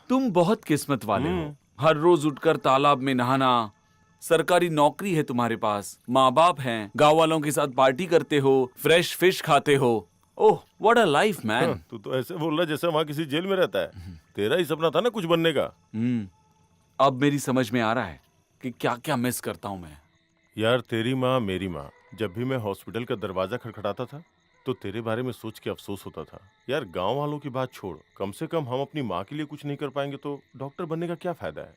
तुम बहुत किस्मत वाले हो। हर रोज उठकर तालाब में नहाना, सरकारी नौकरी है तुम्हारे पास, माँ बाप हैं, गांव वालों के साथ पार्टी करते हो, फ्रेश फिश खाते हो। Oh what a life man. तू तो ऐसे बोल रहा है जैसे वहाँ किसी जेल में रहता है। तेरा ही सपना था ना कुछ बनने का। अब मेरी समझ में आ रहा है कि क्या क्या मिस करता हूँ मैं। यार तेरी माँ मेरी माँ, जब भी मैं हॉस्पिटल का दरवाजा खटखटाता था तो तेरे बारे में सोच के अफसोस होता था। यार गांव वालों की बात छोड़, कम से कम हम अपनी माँ के लिए कुछ नहीं कर पाएंगे तो डॉक्टर बनने का क्या फायदा है।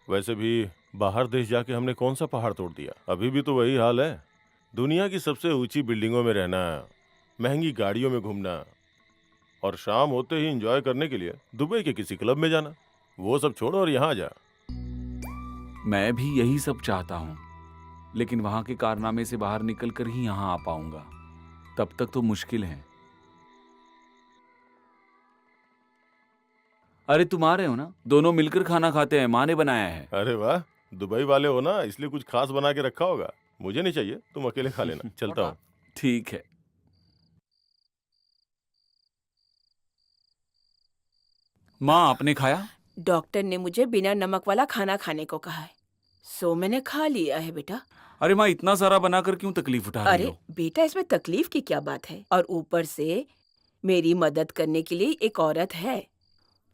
वैसे भी बाहर देश जाके हमने कौन सा पहाड़ तोड़ दिया, अभी भी तो वही हाल है। दुनिया की सबसे ऊंची बिल्डिंगों में रहना, महंगी गाड़ियों में घूमना और शाम होते ही एंजॉय करने के लिए दुबई के किसी क्लब में जाना। वो सब छोड़ और यहाँ जा। मैं भी यही सब चाहता हूँ, लेकिन वहां के कारनामे से बाहर निकलकर ही यहाँ आ पाऊंगा। तब तक तो मुश्किल है। अरे तुम आ रहे हो ना? दोनों मिलकर खाना खाते हैं, माँ ने बनाया है। अरे वाह, दुबई वाले हो ना, इसलिए कुछ खास बना के रखा होगा। मुझे नहीं चाहिए, तुम अकेले खा लेना। चलता हूँ। ठीक है। माँ आपने खाया? डॉक्टर ने मुझे बिना नमक वाला खाना खाने को कहा है, सो मैंने खा लिया है बेटा। अरे माँ इतना सारा बनाकर क्यों तकलीफ उठा रही अरे हो? बेटा, इसमें तकलीफ की क्या बात है? और ऊपर से मेरी मदद करने के लिए एक औरत है,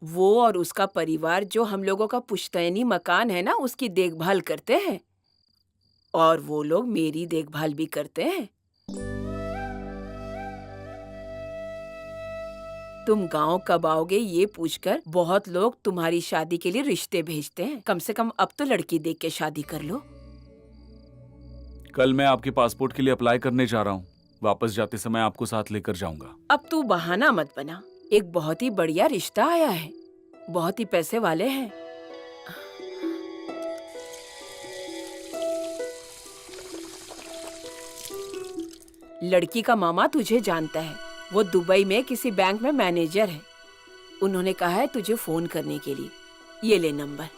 वो और उसका परिवार जो हम लोगों का पुश्तैनी मकान है ना, उसकी देखभाल करते हैं, और वो लोग मेरी देखभाल भी करते हैं। तुम गांव कब आओगे ये पूछकर बहुत लोग तुम्हारी शादी के लिए रिश्ते भेजते हैं। कम से कम अब तो लड़की देख के शादी कर लो। कल मैं आपके पासपोर्ट के लिए अप्लाई करने जा रहा हूँ। वापस जाते समय आपको साथ लेकर जाऊंगा। अब तू बहाना मत बना। एक बहुत ही बढ़िया रिश्ता आया है, बहुत ही पैसे वाले हैं। लड़की का मामा तुझे जानता है, वो दुबई में किसी बैंक में मैनेजर है। उन्होंने कहा है तुझे फोन करने के लिए। ये ले नंबर।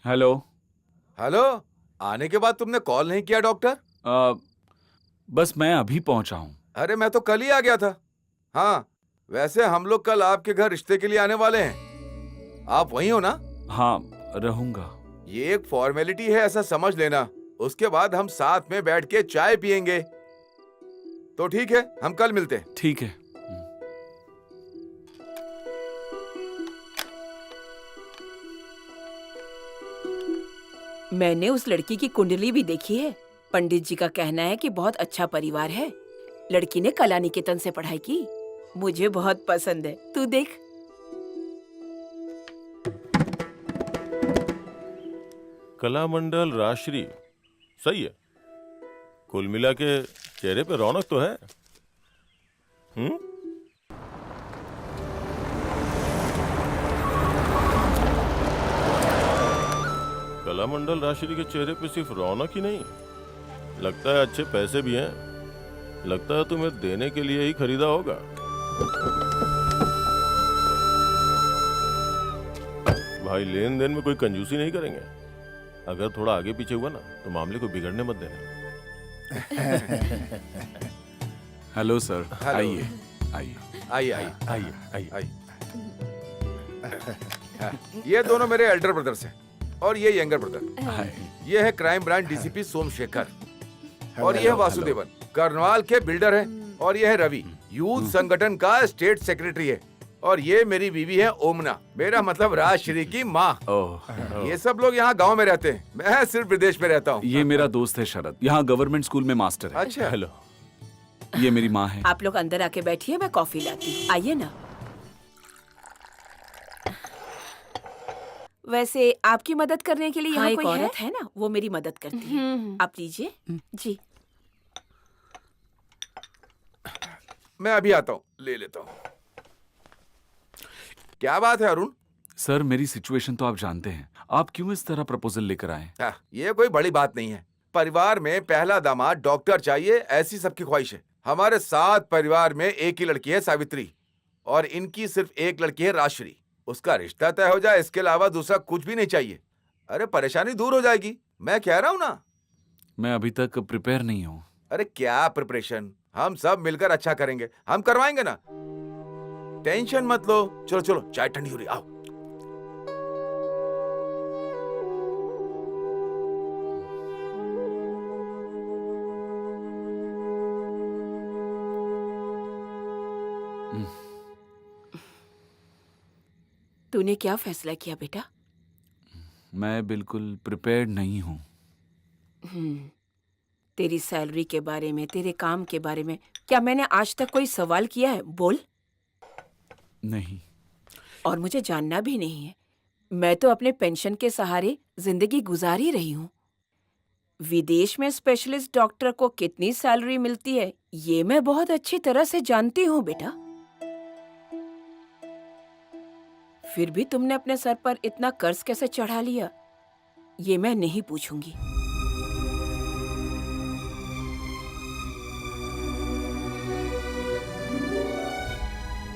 हेलो। हेलो, आने के बाद तुमने कॉल नहीं किया डॉक्टर? बस मैं अभी पहुंचा हूँ। अरे मैं तो कल ही आ गया था। हाँ, वैसे हम लोग कल आपके घर रिश्ते के लिए आने वाले हैं। आप वहीं हो ना? हाँ रहूंगा। ये एक फॉर्मेलिटी है, ऐसा समझ लेना। उसके बाद हम साथ में बैठ के चाय पियेंगे। तो ठीक है, हम कल मिलते हैं। ठीक है। मैंने उस लड़की की कुंडली भी देखी है। पंडित जी का कहना है कि बहुत अच्छा परिवार है। लड़की ने कला निकेतन से पढ़ाई की। मुझे बहुत पसंद है, तू देख। कला मंडल राजश्री, सही है। कुल मिला के चेहरे पे रौनक तो है। कला मंडल राजश्री के चेहरे पे सिर्फ रौनक ही नहीं, लगता है अच्छे पैसे भी हैं। लगता है तुम्हें देने के लिए ही खरीदा होगा। भाई लेन देन में कोई कंजूसी नहीं करेंगे। अगर थोड़ा आगे पीछे हुआ ना तो मामले को बिगड़ने मत देना। Hello sir. हेलो। आइए आइए आइए आइए आइए आइए। आइए। ये दोनों मेरे एल्डर ब्रदर्स हैं और ये यंगर ब्रदर। हाय। ये है क्राइम ब्रांच डीसीपी सोमशेखर और ये है वासुदेवन, करनाल के बिल्डर हैं। और ये है रवि, यूथ संगठन का स्टेट सेक्रेटरी है। और ये मेरी बीवी है ओमना, मेरा मतलब राजश्री की माँ। ओह, ये सब लोग यहाँ गांव में रहते हैं, मैं सिर्फ विदेश में रहता हूँ। ये मेरा दोस्त है शरद, यहाँ गवर्नमेंट स्कूल में मास्टर है। अच्छा। हेलो। ये मेरी माँ है। आप लोग अंदर आके बैठिए, मैं कॉफी लाती हूँ। आइए ना। वैसे आपकी मदद करने के लिए यहाँ कोई औरत है ना, वो मेरी मदद करती है। आप लीजिए। जी। मैं अभी आता हूँ, ले लेता हूँ। क्या बात है अरुण? सर मेरी सिचुएशन तो आप जानते हैं, आप क्यों इस तरह प्रपोजल लेकर आए? ये कोई बड़ी बात नहीं है। परिवार में पहला दामाद डॉक्टर चाहिए, ऐसी सबकी ख्वाहिश है। हमारे 7 परिवार में एक ही लड़की है, सावित्री, और इनकी सिर्फ एक लड़की है राजश्री। उसका रिश्ता तय हो जाए, इसके अलावा दूसरा कुछ भी नहीं चाहिए। अरे परेशानी दूर हो जाएगी, मैं कह रहा हूँ ना। मैं अभी तक प्रिपेयर नहीं हूँ। अरे क्या प्रिपरेशन, हम सब मिलकर अच्छा करेंगे, हम करवाएंगे ना, टेंशन मत लो। चलो चलो, चाय ठंडी हो रही, आओ। तूने क्या फैसला किया बेटा? मैं बिल्कुल प्रिपेयर्ड नहीं हूँ। तेरी सैलरी के बारे में, तेरे काम के बारे में क्या मैंने आज तक कोई सवाल किया है? बोल। नहीं। और मुझे जानना भी नहीं है। मैं तो अपने पेंशन के सहारे जिंदगी गुजार ही रही हूँ। विदेश में स्पेशलिस्ट डॉक्टर को कितनी सैलरी मिलती है ये मैं बहुत अच्छी तरह से जानती हूँ बेटा। फिर भी तुमने अपने सर पर इतना कर्ज कैसे चढ़ा लिया, ये मैं नहीं पूछूंगी।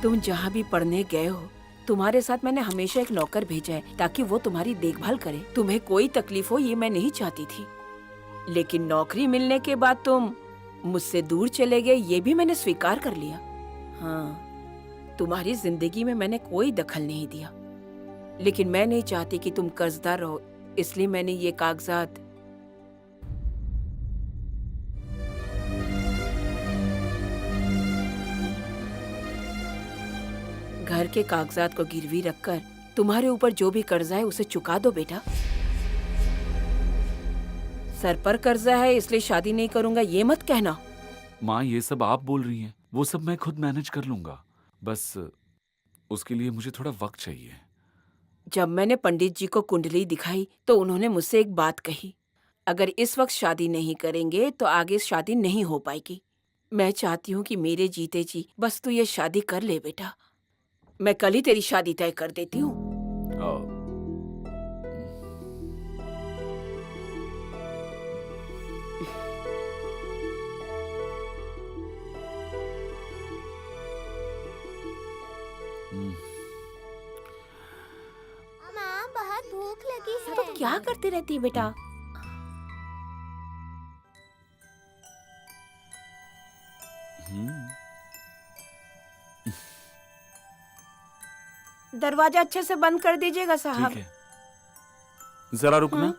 तुम जहाँ भी पढ़ने गए हो, तुम्हारे साथ मैंने हमेशा एक नौकर भेजा है ताकि वो तुम्हारी देखभाल करे। तुम्हें कोई तकलीफ हो ये मैं नहीं चाहती थी, लेकिन नौकरी मिलने के बाद तुम मुझसे दूर चले गए, ये भी मैंने स्वीकार कर लिया। हाँ, तुम्हारी जिंदगी में मैंने कोई दखल नहीं दिया, लेकिन मैं नहीं चाहती कि तुम कर्जदार रहो, इसलिए मैंने ये कागजात घर के कागजात को गिरवी रखकर तुम्हारे ऊपर जो भी कर्जा है उसे चुका दो बेटा। सर पर कर्जा है इसलिए शादी नहीं करूंगा ये मत कहना। माँ, ये सब आप बोल रही हैं, वो सब मैं खुद मैनेज कर लूंगा, बस उसके लिए मुझे थोड़ा वक्त चाहिए। जब मैंने पंडित जी को कुंडली दिखाई तो उन्होंने मुझसे एक बात कही, अगर इस वक्त शादी नहीं करेंगे तो आगे शादी नहीं हो पाएगी। मैं चाहती हूँ कि मेरे जीते जी बस तू ये शादी कर ले बेटा। मैं कल ही तेरी शादी तय कर देती हूँ। माँ बहुत भूख लगी है। तो क्या करती रहती है बेटा? दरवाजा अच्छे से बंद कर दीजिएगा साहब। ठीक है, जरा रुकना।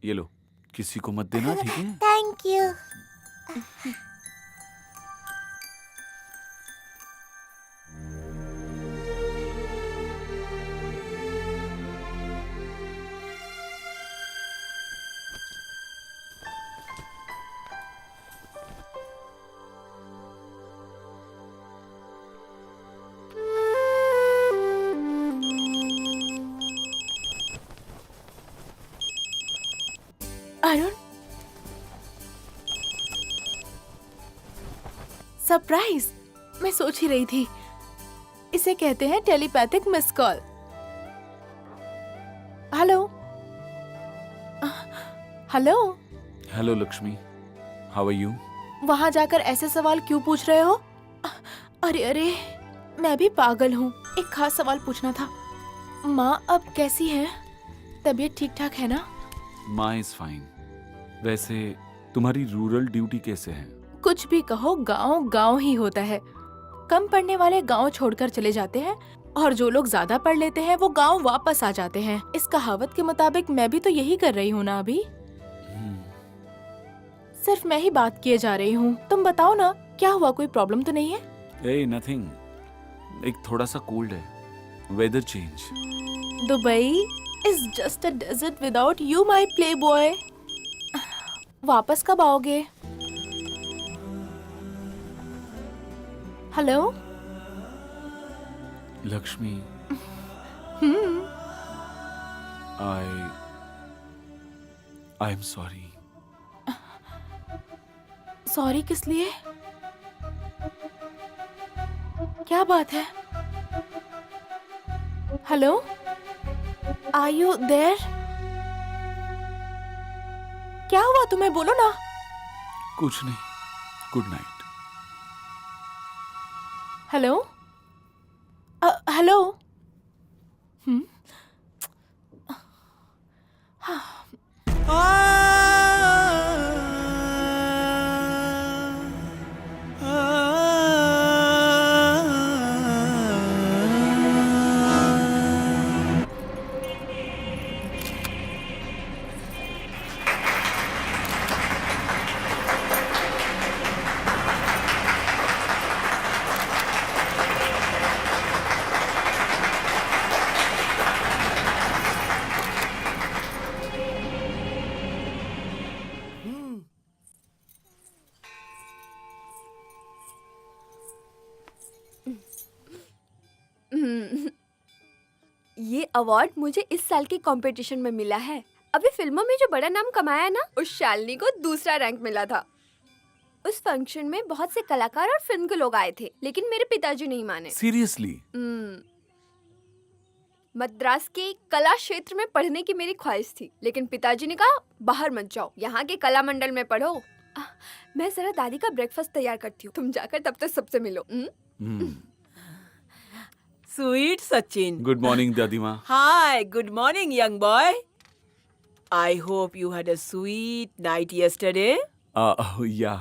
ये लो, किसी को मत देना, ठीक है? Thank you. अरुण, सरप्राइज। मैं सोच ही रही थी, इसे कहते हैं telepathic miss call. Hello hello. Hello Lakshmi, how are you? वहां जाकर ऐसे सवाल क्यों पूछ रहे हो? अरे अरे, मैं भी पागल हूँ। एक खास सवाल पूछना था। माँ अब कैसी है? तबीयत ठीक ठाक है ना? माँ इज फाइन। वैसे तुम्हारी रूरल ड्यूटी कैसे है? कुछ भी कहो, गांव गांव ही होता है। कम पढ़ने वाले गांव छोड़कर चले जाते हैं और जो लोग ज्यादा पढ़ लेते हैं वो गांव वापस आ जाते हैं। इस कहावत के मुताबिक मैं भी तो यही कर रही हूँ ना अभी। सिर्फ मैं ही बात किए जा रही हूँ। तुम बताओ ना, क्या हुआ? कोई प्रॉब्लम तो नहीं है? ए नथिंग, एक थोड़ा सा कोल्ड है, weather change. Dubai is just a desert without you my play boy. वापस कब आओगे? Hello Lakshmi, I am sorry. Sorry किस लिए? क्या बात है? Hello, are you there? क्या हुआ तुम्हें, बोलो ना। कुछ नहीं, गुड नाइट। Hello hello. ये अवार्ड मुझे इस साल के कंपटीशन में मिला है। अभी फिल्मों में जो बड़ा नाम कमाया है ना, उस शालिनी को दूसरा रैंक मिला था। उस फंक्शन में बहुत से कलाकार और फिल्म के लोग आए थे, लेकिन मेरे पिताजी नहीं माने। सीरियसली? मद्रास के कला क्षेत्र में पढ़ने की मेरी ख्वाहिश थी, लेकिन पिताजी ने कहा बाहर मत जाओ, यहाँ के कला मंडल में पढ़ो। मैं जरा दादी का ब्रेकफास्ट तैयार करती हूँ, तुम जाकर तब तक सबसे मिलो। स्वीट सचिन। गुड मॉर्निंग दादी माँ। Hi, good morning, young boy. I hope you had a sweet night yesterday. या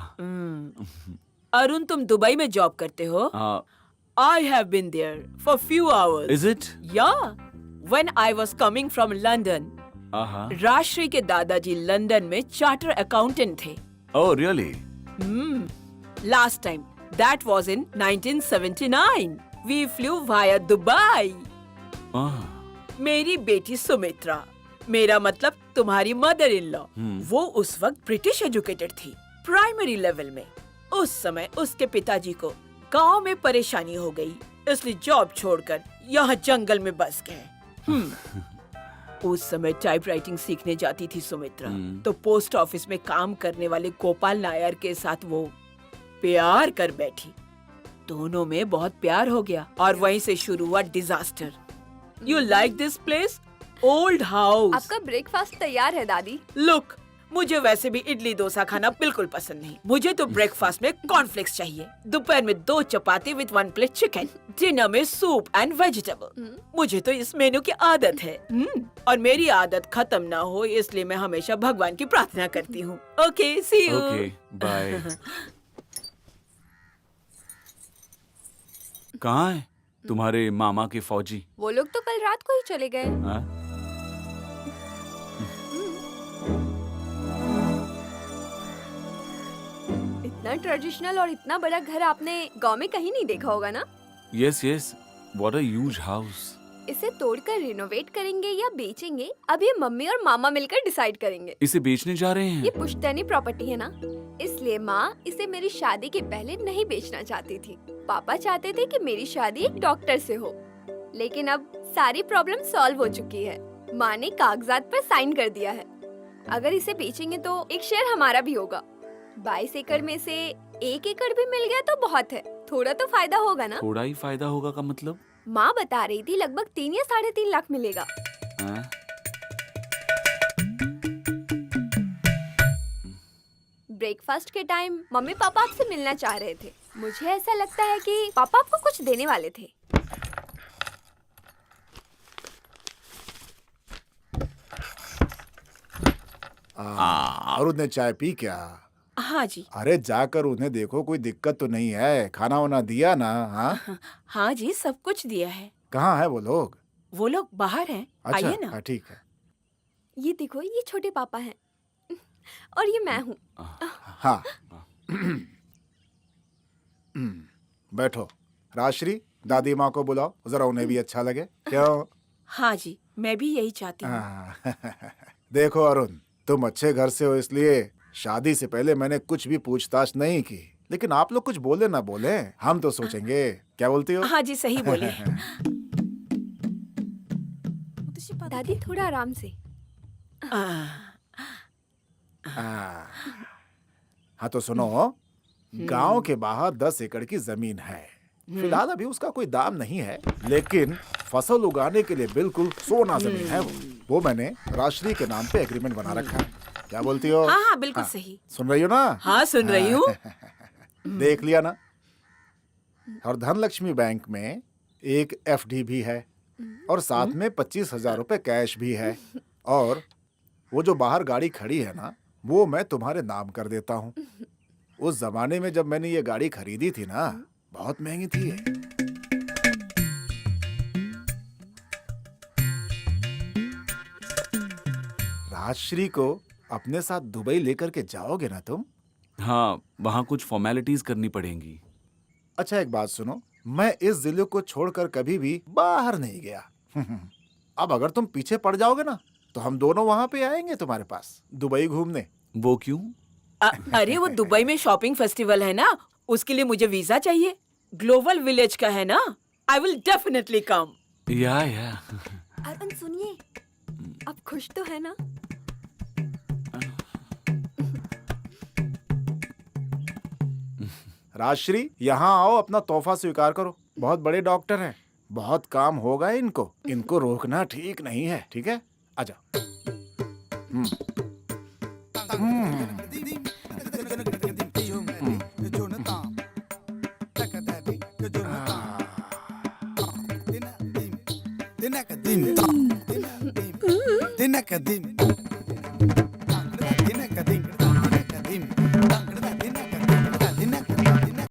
अरुण, तुम दुबई में जॉब करते हो? I have been there for few hours. इज इट? Yeah. When I was coming from London, Rajshree के दादाजी लंदन में चार्टर अकाउंटेंट थे। Oh really? Last time, that was in 1979. We flew via Dubai. मेरी बेटी सुमित्रा, मेरा मतलब तुम्हारी मदर इन लॉ, वो उस वक्त ब्रिटिश एजुकेटेड थी, प्राइमरी लेवल में। उस समय उसके पिताजी को गांव में परेशानी हो गई, इसलिए जॉब छोड़कर यहाँ जंगल में बस गए। उस समय टाइपराइटिंग सीखने जाती थी सुमित्रा, तो पोस्ट ऑफिस में काम करने वाले गोपाल नायर के साथ वो प्यार कर बैठी। दोनों में बहुत प्यार हो गया और वहीं से शुरू हुआ disaster. You like this place? Old house. आपका ब्रेकफास्ट तैयार है दादी। लुक, मुझे वैसे भी इडली डोसा खाना बिल्कुल पसंद नहीं। मुझे तो ब्रेकफास्ट में कॉर्नफ्लेक्स चाहिए, दोपहर में 2 चपाती विद 1 प्लेट चिकन, डिनर में सूप एंड वेजिटेबल। मुझे तो इस मेनू की आदत है। और मेरी आदत खत्म ना हो, इसलिए मैं हमेशा भगवान की प्रार्थना करती हूँ। Okay, see you. Okay, bye. कहाँ है तुम्हारे मामा के फौजी? वो लोग तो कल रात को ही चले गए। इतना ट्रेडिशनल और इतना बड़ा घर आपने गांव में कहीं नहीं देखा होगा ना? Yes yes, what a huge house. इसे तोड़कर रिनोवेट करेंगे या बेचेंगे, अब ये मम्मी और मामा मिलकर डिसाइड करेंगे। इसे बेचने जा रहे ये हैं? पुश्तैनी प्रॉपर्टी है ना, इसलिए माँ इसे मेरी शादी के पहले नहीं बेचना चाहती थी। पापा चाहते थे कि मेरी शादी एक डॉक्टर से हो, लेकिन अब सारी प्रॉब्लम सॉल्व हो चुकी है। माँ ने कागजात पर साइन कर दिया है। अगर इसे बेचेंगे तो एक शेयर हमारा भी होगा। 22 एकड़ में से 1 एकड़ भी मिल गया तो बहुत है, थोड़ा तो फायदा होगा ना। थोड़ा ही फायदा होगा का मतलब? माँ बता रही थी लगभग 3 या 3.5 लाख मिलेगा। ब्रेकफास्ट के टाइम मम्मी पापा आपसे मिलना चाह रहे थे। मुझे ऐसा लगता है कि पापा आपको कुछ देने वाले थे। अरुण ने चाय पी क्या? हाँ जी। अरे जाकर उन्हें देखो, कोई दिक्कत तो नहीं है? खाना वाना दिया ना? हाँ हाँ जी, सब कुछ दिया है। कहाँ है वो लोग? वो लोग बाहर हैं, आइए ना। हाँ, ठीक है। ये देखो, ये छोटे पापा हैं और ये मैं हूँ। हाँ बैठो। राजश्री, दादी माँ को बुलाओ, जरा उन्हें भी अच्छा लगे। क्यों? हाँ जी, मैं भी यही चाहती हूँ। देखो अरुण, तुम अच्छे घर से हो, इसलिए शादी से पहले मैंने कुछ भी पूछताछ नहीं की, लेकिन आप लोग कुछ बोले ना बोले, हम तो सोचेंगे। क्या बोलती हो? हाँ जी, सही बोले। दादी थोड़ा आराम से। हाँ तो सुनो, गांव के बाहर 10 एकड़ की जमीन है। फिलहाल अभी उसका कोई दाम नहीं है, लेकिन फसल उगाने के लिए बिल्कुल सोना जमीन है वो मैंने राजश्री के नाम पे एग्रीमेंट बना रखा है। क्या बोलती हो? हाँ हाँ बिल्कुल सही। सुन रही हो ना? हाँ सुन रही हूँ। देख लिया ना? और धनलक्ष्मी बैंक में एक एफडी भी है और साथ में 25,000 रुपए कैश भी है। और वो जो बाहर गाड़ी खड़ी है ना, वो मैं तुम्हारे नाम कर देता हूँ। उस जमाने में जब मैंने ये गाड़ी खरीदी थी ना, बहुत महंगी थी ये। राजश्री को अपने साथ दुबई लेकर के जाओगे ना तुम? हाँ, वहाँ कुछ फॉर्मेलिटीज करनी पड़ेंगी। अच्छा एक बात सुनो, मैं इस जिले को छोड़कर कभी भी बाहर नहीं गया। अब अगर तुम पीछे पड़ जाओगे ना, तो हम दोनों वहां पे आएंगे तुम्हारे पास दुबई घूमने। वो क्यों? अरे वो दुबई में शॉपिंग फेस्टिवल है ना, उसके लिए मुझे वीजा चाहिए। ग्लोबल विलेज का है ना, आई विल डेफिनेटली कम। या अरुण सुनिए, आप खुश तो है ना? राजश्री यहाँ आओ, अपना तोहफा स्वीकार करो। बहुत बड़े डॉक्टर हैं, बहुत काम होगा इनको। इनको रोकना ठीक नहीं है, ठीक है? आजा। Dinakadim.